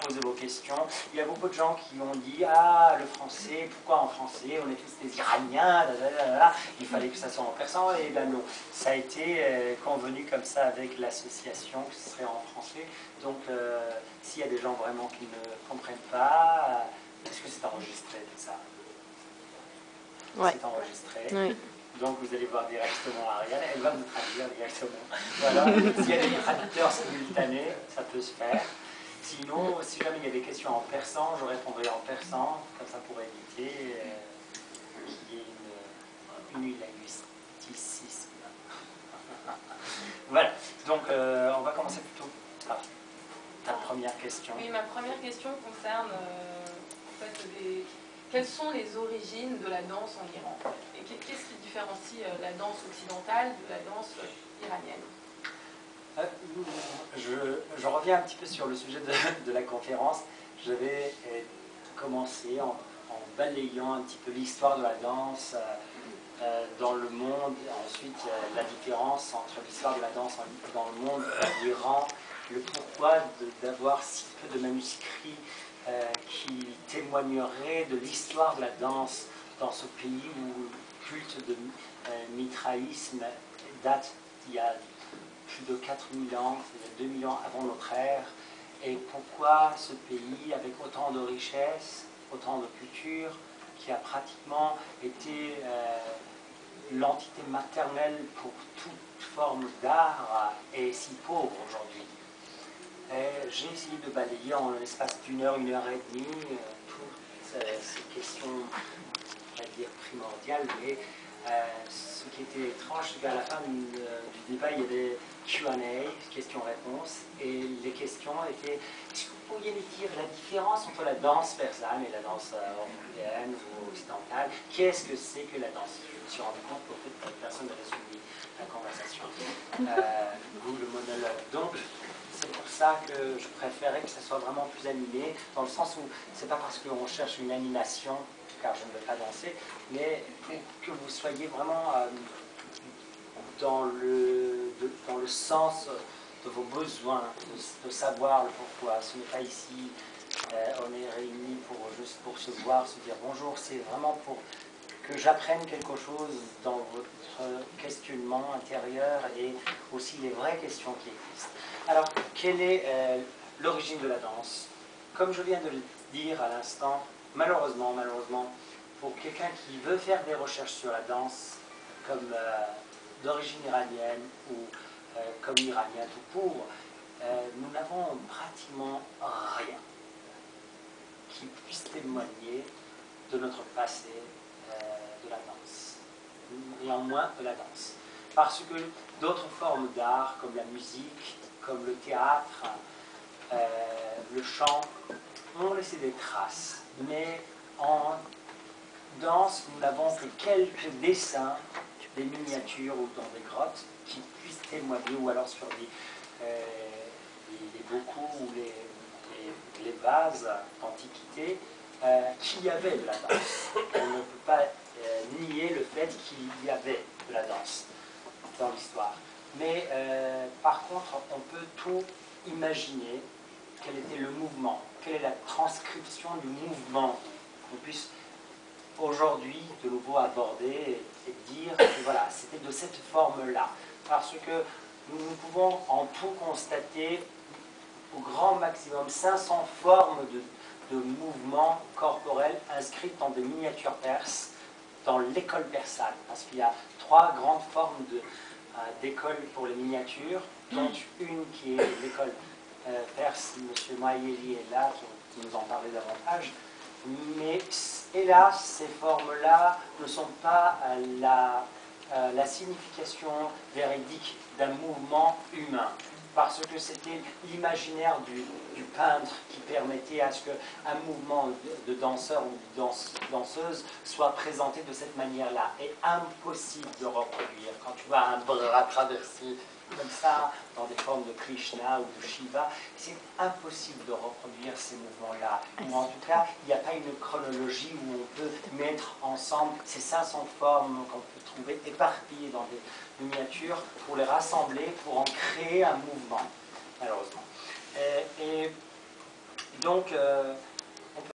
poser vos questions. Il y a beaucoup de gens qui ont dit « Ah, le français, pourquoi en français? On est tous des Iraniens, il fallait que ça soit en persan. » Et ben non, ça a été convenu comme ça avec l'association que ce serait en français. Donc, s'il y a des gens vraiment qui ne comprennent pas, est-ce que c'est enregistré tout ça? Ouais. C'est enregistré. Oui. Donc vous allez voir directement Ariane, elle va vous traduire directement. Voilà. S'il y a des traducteurs simultanés, ça peut se faire. Sinon, si jamais il y a des questions en persan, je répondrai en persan, comme ça pour éviter qu'il y ait une unilinguisticisme. Voilà. Donc on va commencer plutôt par ta première question. Oui, ma première question concerne en fait, quelles sont les origines de la danse en Iran? Et qu'est-ce qui différencie la danse occidentale de la danse iranienne? Je reviens un petit peu sur le sujet de la conférence. Je vais commencer en balayant un petit peu l'histoire de la danse dans le monde, ensuite la différence entre l'histoire de la danse dans le monde, l'Iran, le pourquoi d'avoir si peu de manuscrits qui témoigneraient de l'histoire de la danse dans ce pays où le culte de mitraïsme date d'il y a plus de 4000 ans, c'est-à-dire 2000 ans avant notre ère, et pourquoi ce pays, avec autant de richesses, autant de culture, qui a pratiquement été l'entité maternelle pour toute forme d'art, est si pauvre aujourd'hui. J'ai essayé de balayer en l'espace d'une heure et demie toutes ces questions, on va dire, primordiales, mais ce qui était étrange, c'est qu'à la fin du débat, il y avait Q&A, questions-réponses, et les questions étaient: est-ce que vous pourriez me dire la différence entre la danse persane et la danse européenne ou occidentale? Qu'est-ce que c'est que la danse? Je me suis rendu compte qu'en fait, personne n'avait suivi la conversation, ou le monologue. Donc, c'est pour ça que je préférais que ça soit vraiment plus animé, dans le sens où c'est pas parce qu'on cherche une animation, car je ne vais pas danser, mais pour que vous soyez vraiment dans le sens de vos besoins, de savoir le pourquoi. Ce n'est pas ici, on est réunis juste pour se voir, se dire bonjour, c'est vraiment pour que j'apprenne quelque chose dans votre questionnement intérieur et aussi les vraies questions qui existent. Alors, quelle est l'origine de la danse? Comme je viens de le dire à l'instant, malheureusement, pour quelqu'un qui veut faire des recherches sur la danse, comme d'origine iranienne ou comme iranien tout court, nous n'avons pratiquement rien qui puisse témoigner de notre passé de la danse, et en moins de la danse. Parce que d'autres formes d'art, comme la musique, comme le théâtre, le chant, ont laissé des traces. Mais en danse, nous n'avons que quelques dessins, des miniatures ou dans des grottes qui puissent témoigner, ou alors sur les bocaux ou les vases d'antiquité, qu'il y avait de la danse. On ne peut pas nier le fait qu'il y avait de la danse dans l'histoire. Mais par contre, on peut tout imaginer. Quel était le mouvement? Quelle est la transcription du mouvement? Qu'on puisse aujourd'hui de nouveau aborder et dire que voilà, c'était de cette forme-là. Parce que nous pouvons en tout constater au grand maximum 500 formes de mouvements corporels inscrites dans des miniatures perses dans l'école persane. Parce qu'il y a 3 grandes formes d'écoles pour les miniatures, dont une qui est l'école perse. M. Maïeli est là, qui nous en parlait davantage. Mais hélas, ces formes-là ne sont pas la signification véridique d'un mouvement humain, parce que c'était l'imaginaire du peintre qui permettait à ce qu'un mouvement de danseur ou de danseuse soit présenté de cette manière-là. Et impossible de reproduire. Quand tu vois un bras traversé comme ça, dans des formes de Krishna ou de Shiva, c'est impossible de reproduire ces mouvements-là. Ou en tout cas, il n'y a pas une chronologie où on peut mettre ensemble ces 500 formes qu'on peut trouver éparpillées dans des miniatures pour les rassembler, pour en créer un mouvement, malheureusement. Et Donc,